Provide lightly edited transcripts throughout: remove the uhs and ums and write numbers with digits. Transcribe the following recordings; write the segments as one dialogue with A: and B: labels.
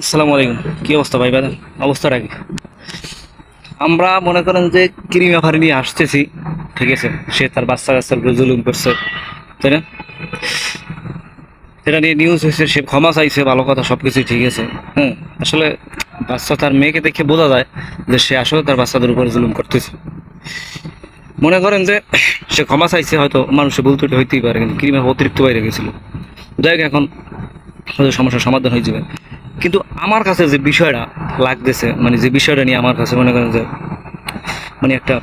A: আসসালামু আলাইকুম। কি অবস্থা ভাই? বাদা অবস্থা রাখি। আমরা মনে করেন যে ক্রিম আফারি নিয়ে আসতেছি, ঠিক আছে? সে তার বাচ্চা কাচ্চার উপরে জুলুম করছে, তাই না? সেটা নিয়ে নিউজ হয়েছে, সে ক্ষমা চাইছে, ভালো কথা, সব কিছুই ঠিক আছে। হ্যাঁ, আসলে বাচ্চা তার মেয়েকে দেখে বোঝা যায় যে সে আসলে তার বাচ্চাদের উপরে জুলুম করতেছে। মনে করেন যে সে ক্ষমা চাইছে, হয়তো মানুষের ভুল ত্রুটি হইতেই পারে, কিন্তু ক্রিম অতিরিক্ত বাইরে গেছিল। যাই হোক, এখন হয়তো সমস্যার সমাধান হয়ে যাবে। কিন্তু আমার কাছে যে বিষয়টা লাগতেছে, মানে যে বিষয়টা নিয়ে আমার কাছে মনে করেন যে মানে একটা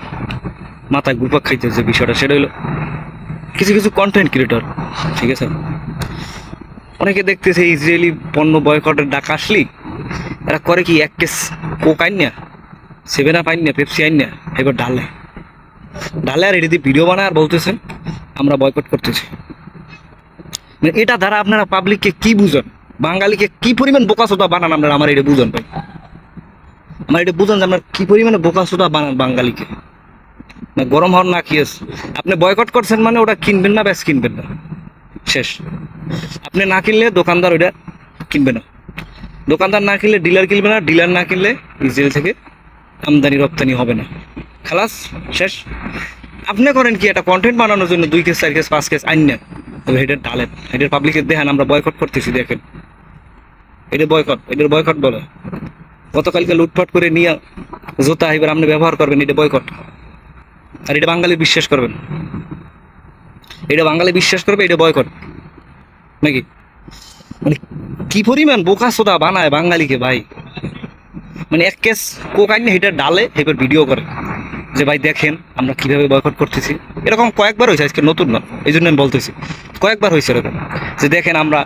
A: মাথায় ঘুরপাক খাইতে যে বিষয়টা, সেটা হলো কিছু কিছু কন্টেন্ট ক্রিয়েটর, ঠিক আছে? অনেকে দেখতেছে ইসরায়েলি পণ্য বয়কটের ডাক আসলি এরা করে কি, এক কেস কোক আইন না, সেভেন আপ আইন না, পেপসি আইন না, এবার ডালে ডালে আর এটা দিয়ে ভিডিও বানায় আর বলতেছে আমরা বয়কট করতেছি। মানে এটা দ্বারা আপনারা পাবলিককে কি বুঝান, বাঙালিকে কি পরিমাণ বোকাচোদা বানান আপনারা? আমার এটা বুঝান ভাই, আমার এটা বুঝান যে আপনার কি পরিমাণে বোকাচোদা বানান বাঙালিকে। না গরম হওয়ার না খেয়েছ, আপনি বয়কট করছেন মানে ওটা কিনবেন না, ব্যাস কিনবেন না, শেষ। আপনি না কিনলে দোকানদার ওইটা কিনবে না, দোকানদার না কিনলে ডিলার কিনবে না, ডিলার না কিনলে ইসরায়েল থেকে আমদানি রপ্তানি হবে না, খালাস, শেষ। আপনি করেন কি, একটা কন্টেন্ট বানানোর জন্য 2 কেস 4 কেস 5 কেস আইন না, তবে হেডের ডালেন, হেডের পাবলিকের দেখান আমরা বয়কট করতেছি, দেখেন এটা বয়কট, এটার বয়কট বলে। গতকালকে লুটপাট করে নিয়ে জুতা এবার আপনি ব্যবহার করবেন, এটা বয়কট। আর এটা বাঙালি বিশ্বাস করবেন, এটা বাঙালি বিশ্বাস করবে, এটা বয়কট নাকি? মানে কি পরিমাণ বোকাচোদা বানায় বাঙালিকে ভাই। মানে এক কেস কোকাইন হেটার ডালে এবার ভিডিও করে যে ভাই দেখেন আমরা কিভাবে বয়কট করতেছি। এরকম কয়েকবার হয়েছে, আজকে নতুন না, এই জন্য আমি বলতেছি কয়েকবার হয়েছে এরকম, যে দেখেন আমরা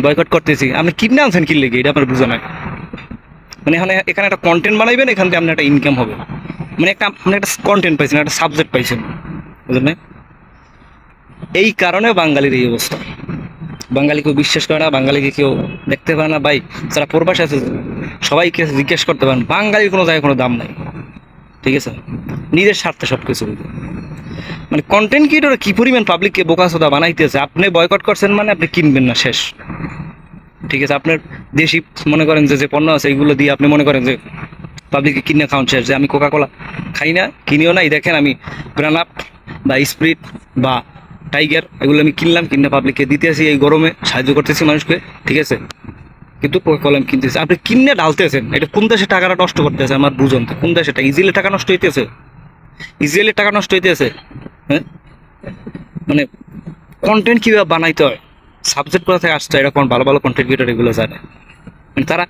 A: বয়কট করতেছি। আপনি কিনে আনছেন কি লেগে, এটা আপনার বুঝা নাই। মানে এখানে একটা কন্টেন্ট বানাইবেন, এখান থেকে আপনার একটা ইনকাম হবে, মানে আপনি একটা কন্টেন্ট পাইছেন, একটা সাবজেক্ট পাইছেন, বুঝলেন? এই কারণে বাঙালির এই অবস্থা। বাঙালি কেউ বিশ্বাস করে না, বাঙালিকে কেউ দেখতে পারে না ভাই। যারা প্রবাসে আছে সবাইকে জিজ্ঞেস করতে পারেন, বাঙালির কোনো জায়গায় কোনো দাম নাই, ঠিক আছে? নিজের স্বার্থে সব কিছু। মানে কন্টেন্ট ক্রিয়েটর কি পরিমাণ পাবলিককে বোকাচোদা বানাইতেছে। আপনি বয়কট করছেন মানে আপনি কিনবেন না, শেষ, ঠিক আছে? আপনার দেশি মনে করেন যে যে পণ্য আছে এইগুলো দিয়ে আপনি মনে করেন যে পাবলিককে কিনে খাওয়ান, শেষ। যে আমি কোকা কোলা খাই না, কিনিও না, এই দেখেন আমি ব্রান আপ বা স্প্রিট বা টাইগার এগুলো আমি কিনলাম, কিনে পাবলিককে দিতে আসি, এই গরমে সাহায্য করতেছি মানুষকে, ঠিক আছে? কিন্তু কোকা কোলা আমি কিনতেছি, আপনি কিনে ঢালতেছেন। এটা কোন দেশে টাকাটা নষ্ট করতেছে আমার বুঝুন তো, কোন দেশে ইজিলি টাকা নষ্ট হইতেছে, ইসরায়েলের টাকা নষ্ট হইতেছে। হ্যাঁ, মানে কন্টেন্ট কীভাবে বানাইতে হয়, সাবজেক্ট কোথা থেকে আসছে, এরকম ভালো ভালো কন্টেন্ট ক্রিয়েটর এগুলো জানে। মানে তারা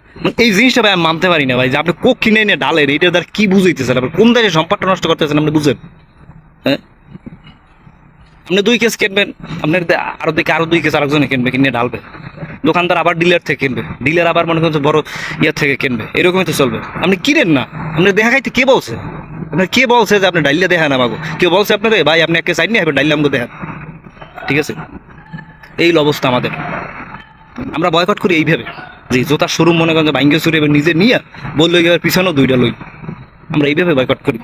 A: এই জিনিসটা ভাই আমি মানতে পারি না ভাই, যে আপনি কোক কিনে এনে ডালের এইটা দ্বারা কি বুঝাইতেছেন, আপনি কোন দেশে সম্পদটা নষ্ট করতেছেন আপনি বুঝেন? হ্যাঁ, আপনি 2 কেস কিনবেন, আপনার আরো দেখে আরো 2 কেস আরেকজনে কিনবে, কিনে ঢালবে, দোকানদার আবার ডিলার থেকে কিনবে, ডিলার আবার মনে করছে বড় ইয়ার থেকে কিনবে, এরকমই তো চলবে। আপনি কিনেন না, আপনি দেখা খাইতে কে বলছে? আপনার কে বলছে যে আপনি ডাইলিয়া দেখা না বাবু? কেউ বলছে আপনাদের ভাই আপনি একটা সাইড নিয়ে এবার ডাইলে আমাকে দেখা, ঠিক আছে? এই অবস্থা আমাদের। আমরা বয়কট করি এইভাবে, যে জোতার শোরুম মনে করেন ভাঙ্গে চুরি এবার নিজে নিয়ে বললো এবার পিছনেও 2টা লই, আমরা এইভাবে বয়কট করি,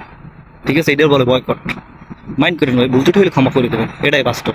A: ঠিক আছে? এটার বলে বয়কট। মাইন্ড করেন ভাই, ভুল ত্রুটি হলে ক্ষমা করে দেবেন, এটাই বাস্তব।